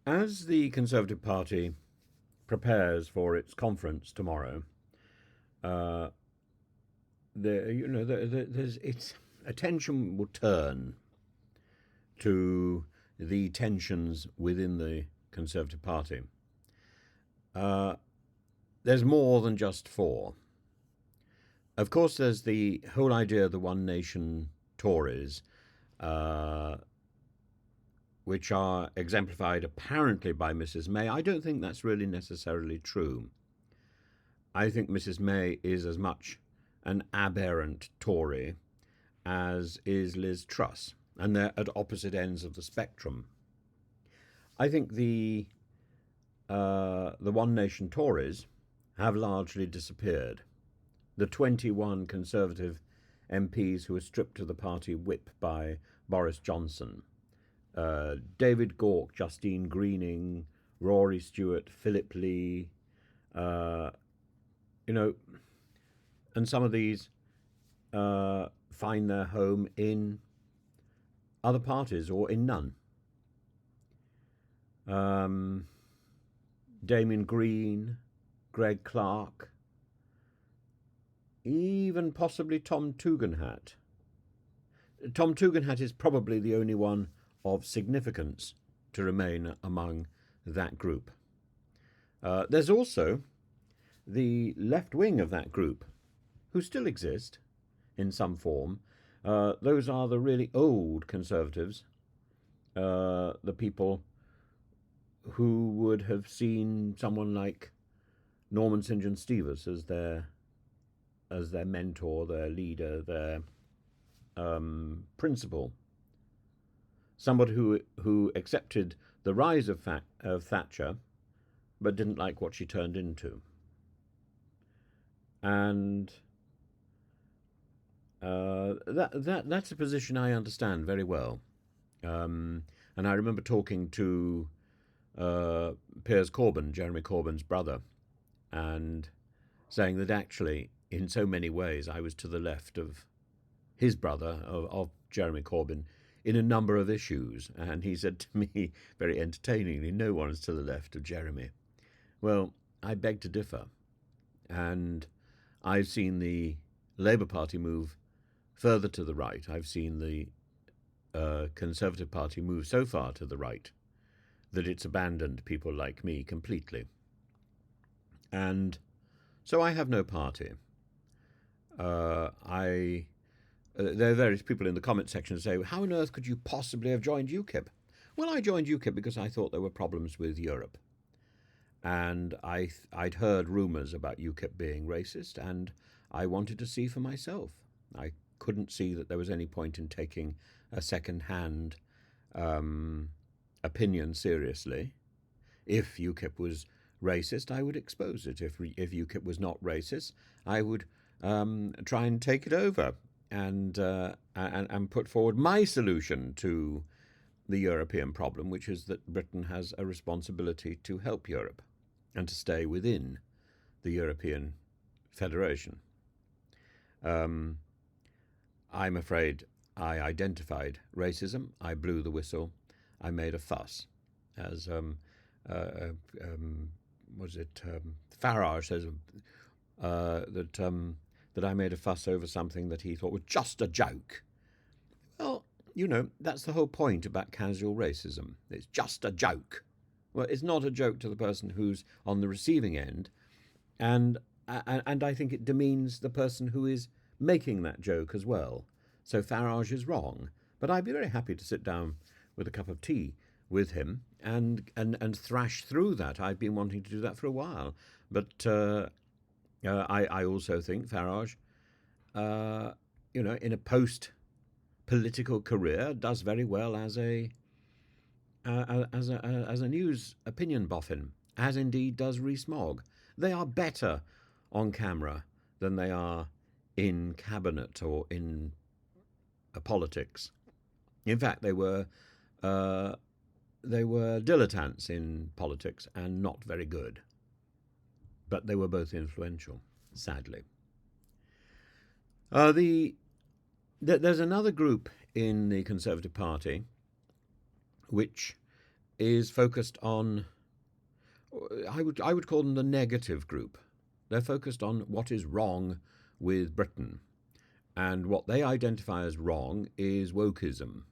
As the Conservative Party prepares for its conference tomorrow, uh, there's its attention will turn to the tensions within the Conservative Party. There's more than just four. Of course, there's the whole idea of the One Nation Tories, uh, which are exemplified apparently by Mrs. May. I don't think that's really necessarily true. I think Mrs. May is as much an aberrant Tory as is Liz Truss, and they're at opposite ends of the spectrum. I think the One Nation Tories have largely disappeared. The 21 Conservative MPs who were stripped of the party whip by Boris Johnson, David Gauke, Justine Greening, Rory Stewart, Philip Lee, uh, and some of these find their home in other parties or in none. Damien Green, Greg Clark, even possibly Tom Tugendhat. Tom Tugendhat is probably the only one of significance to remain among that group. There's also the left wing of that group, who still exist in some form. Those are the really old Conservatives, the people who would have seen someone like Norman St. John Stevens as their mentor, their leader, their principal. Somebody who accepted the rise of Thatcher, but didn't like what she turned into. And that's a position I understand very well. And I remember talking to Piers Corbyn, Jeremy Corbyn's brother, and saying that actually, in so many ways, I was to the left of his brother, of Jeremy Corbyn, in a number of issues. And he said to me, very entertainingly, no one is to the left of Jeremy. Well, I beg to differ. And I've seen the Labour Party move further to the right. I've seen the Conservative Party move so far to the right that it's abandoned people like me completely. And so I have no party. There are various people in the comment section who say, how on earth could you possibly have joined UKIP? Well, I joined UKIP because I thought there were problems with Europe. And I'd heard rumours about UKIP being racist, and I wanted to see for myself. I couldn't see that there was any point in taking a second-hand opinion seriously. If UKIP was racist, I would expose it. If UKIP was not racist, I would try and take it over and put forward my solution to the European problem, which is that Britain has a responsibility to help Europe and to stay within the European Federation. I'm afraid I identified racism. I blew the whistle. I made a fuss, as Farage says that I made a fuss over something that he thought was just a joke. Well, that's the whole point about casual racism. It's just a joke. Well, it's not a joke to the person who's on the receiving end, and I think it demeans the person who is making that joke as well. So Farage is wrong, but I'd be very happy to sit down with a cup of tea with him and thrash through that. I've been wanting to do that for a while, but I also think Farage, in a post-political career, does very well as a news opinion boffin, as indeed does Rees-Mogg. They are better on camera than they are in cabinet or in politics. In fact, they were dilettantes in politics and not very good. But they were both influential, sadly. There's another group in the Conservative Party which is focused on, I would call them the negative group. They're focused on what is wrong with Britain. And what they identify as wrong is wokeism.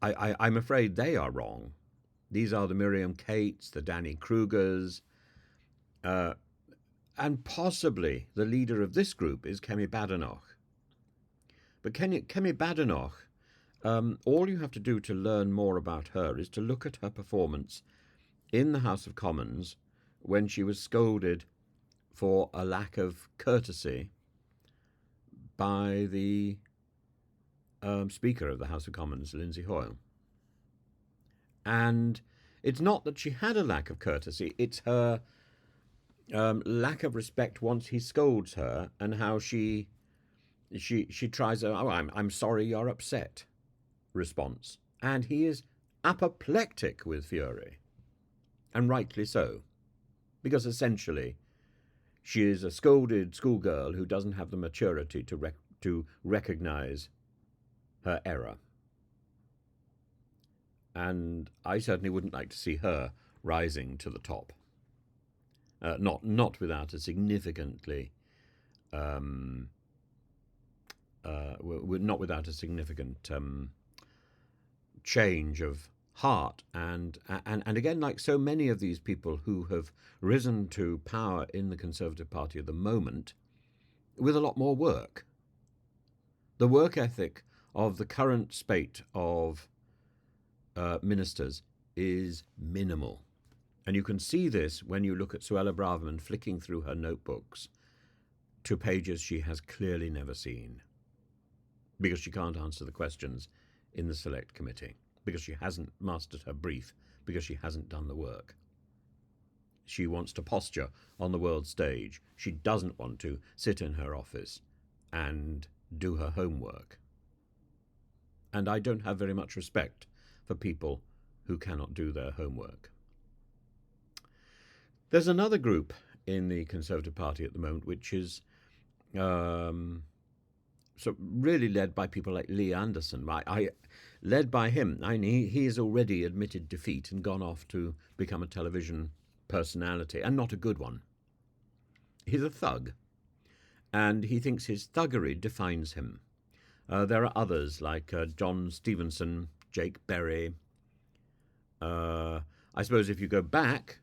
I'm afraid they are wrong. These are the Miriam Cates, the Danny Krugers, and possibly the leader of this group is Kemi Badenoch. But Kemi Badenoch, all you have to do to learn more about her is to look at her performance in the House of Commons when she was scolded for a lack of courtesy by the Speaker of the House of Commons, Lindsay Hoyle. And it's not that she had a lack of courtesy, it's her lack of respect once he scolds her, and how she tries a, oh, I'm sorry you're upset response. And he is apoplectic with fury, and rightly so, because essentially she is a scolded schoolgirl who doesn't have the maturity to recognise her error. And I certainly wouldn't like to see her rising to the top. Not without a significantly, not without a significant change of heart, and again, like so many of these people who have risen to power in the Conservative Party at the moment, with a lot more work. The work ethic of the current spate of ministers is minimal. And you can see this when you look at Suella Braverman flicking through her notebooks to pages she has clearly never seen, because she can't answer the questions in the Select Committee, because she hasn't mastered her brief, because she hasn't done the work. She wants to posture on the world stage. She doesn't want to sit in her office and do her homework. And I don't have very much respect for people who cannot do their homework. There's another group in the Conservative Party at the moment which is so really led by people like Lee Anderson. Led by him. He has already admitted defeat and gone off to become a television personality, and not a good one. He's a thug, and he thinks his thuggery defines him. There are others like John Stevenson, Jake Berry. I suppose if you go back,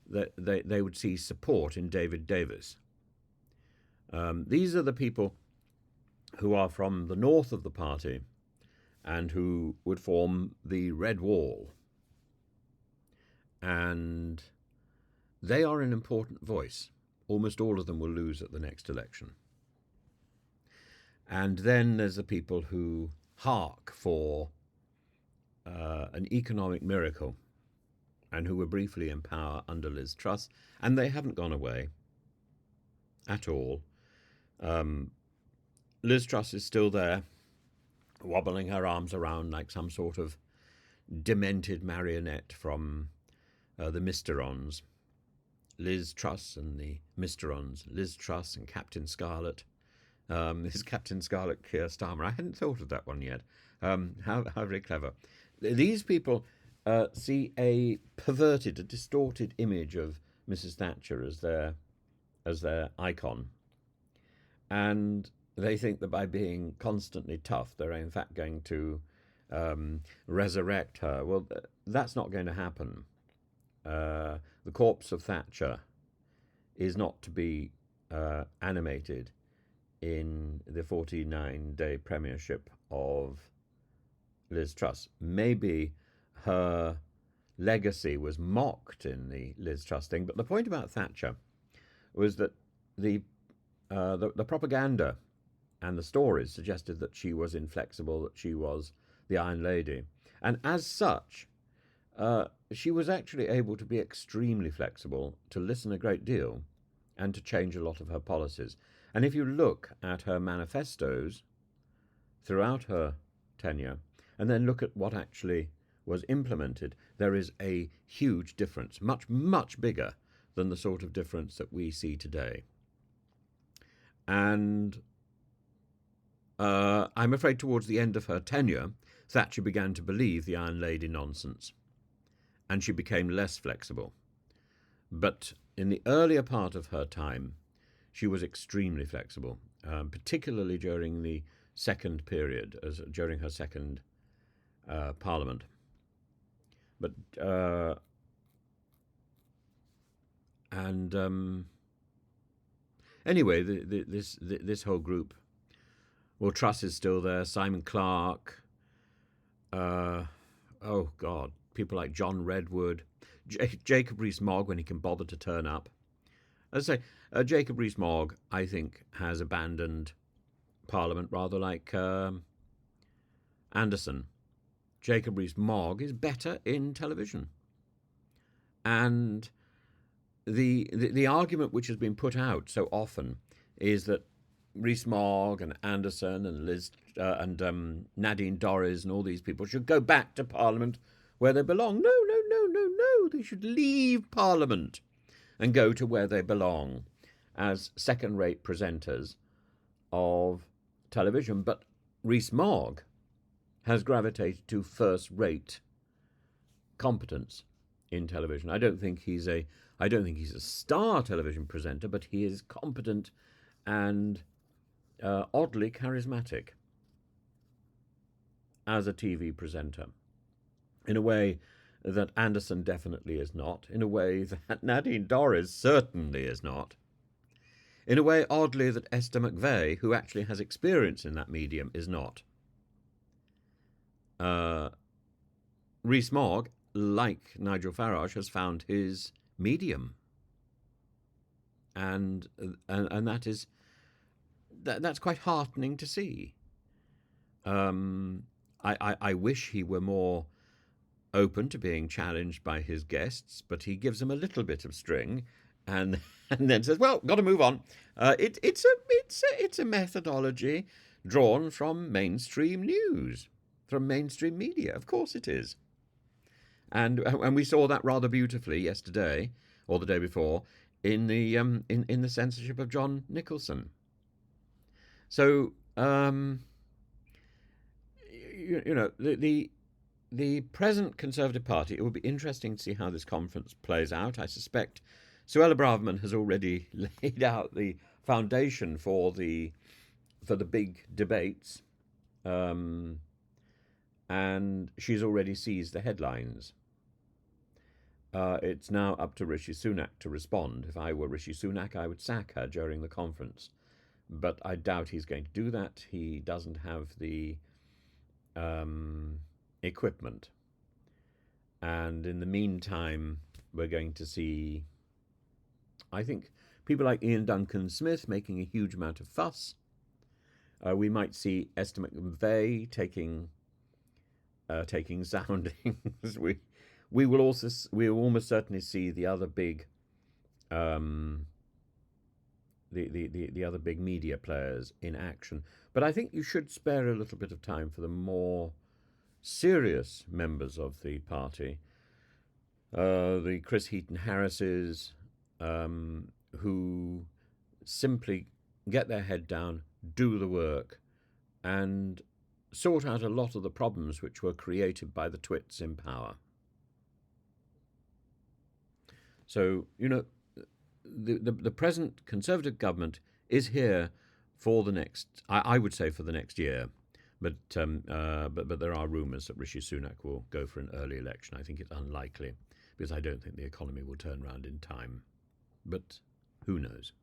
they would see support in David Davis. These are the people who are from the north of the party and who would form the Red Wall. And they are an important voice. Almost all of them will lose at the next election. And then there's the people who hark for an economic miracle and who were briefly in power under Liz Truss, and they haven't gone away at all. Liz Truss is still there, wobbling her arms around like some sort of demented marionette from the Mysterons. Liz Truss and the Mysterons, Liz Truss and Captain Scarlet. Is Captain Scarlet Keir Starmer? I hadn't thought of that one yet. How very clever. These people see a perverted, a distorted image of Mrs. Thatcher as their icon, and they think that by being constantly tough, they're in fact going to resurrect her. Well, that's not going to happen. The corpse of Thatcher is not to be animated in the 49-day premiership of Liz Truss. Maybe her legacy was mocked in the Liz Truss thing, but the point about Thatcher was that the propaganda and the stories suggested that she was inflexible, that she was the Iron Lady, and as such, she was actually able to be extremely flexible, to listen a great deal, and to change a lot of her policies. And if you look at her manifestos throughout her tenure, and then look at what actually was implemented, there is a huge difference, much, much bigger than the sort of difference that we see today. And I'm afraid towards the end of her tenure, Thatcher began to believe the Iron Lady nonsense, and she became less flexible. But in the earlier part of her time, she was extremely flexible, particularly during the second period, during her second parliament. But anyway, this whole group. Well, Truss is still there. Simon Clarke. Oh God, people like John Redwood, Jacob Rees-Mogg when he can bother to turn up. As I say, Jacob Rees-Mogg, I think, has abandoned Parliament rather like Anderson. Jacob Rees-Mogg is better in television, and the argument which has been put out so often is that Rees-Mogg and Anderson and Liz and Nadine Dorries and all these people should go back to Parliament where they belong. No. They should leave Parliament and go to where they belong as second-rate presenters of television. But Rees-Mogg has gravitated to first-rate competence in television. I don't think he's a star television presenter, but he is competent and oddly charismatic as a TV presenter, in a way that Anderson definitely is not, in a way that Nadine Dorries certainly is not, in a way, oddly, that Esther McVey, who actually has experience in that medium, is not. Rees-Mogg, like Nigel Farage, has found his medium, and that's quite heartening to see. I wish he were more open to being challenged by his guests, but he gives them a little bit of string, and then says, "Well, got to move on." It's a methodology drawn from mainstream news, from mainstream media. Of course, it is, and we saw that rather beautifully yesterday or the day before in the censorship of John Nicholson. So the present Conservative Party, it will be interesting to see how this conference plays out. I suspect Suella Braverman has already laid out the foundation for the big debates, and she's already seized the headlines. It's now up to Rishi Sunak to respond. If I were Rishi Sunak, I would sack her during the conference, but I doubt he's going to do that. He doesn't have the equipment. And in the meantime, we're going to see, I think, people like Ian Duncan Smith making a huge amount of fuss. We might see Esther McVey taking soundings. We will almost certainly see the other big the other big media players in action. But I think you should spare a little bit of time for the more serious members of the party, the Chris Heaton Harrises, who simply get their head down, do the work, and sort out a lot of the problems which were created by the twits in power. So, the present Conservative government is here for the next, I would say, for the next year. But there are rumours that Rishi Sunak will go for an early election. I think it's unlikely, because I don't think the economy will turn around in time. But who knows?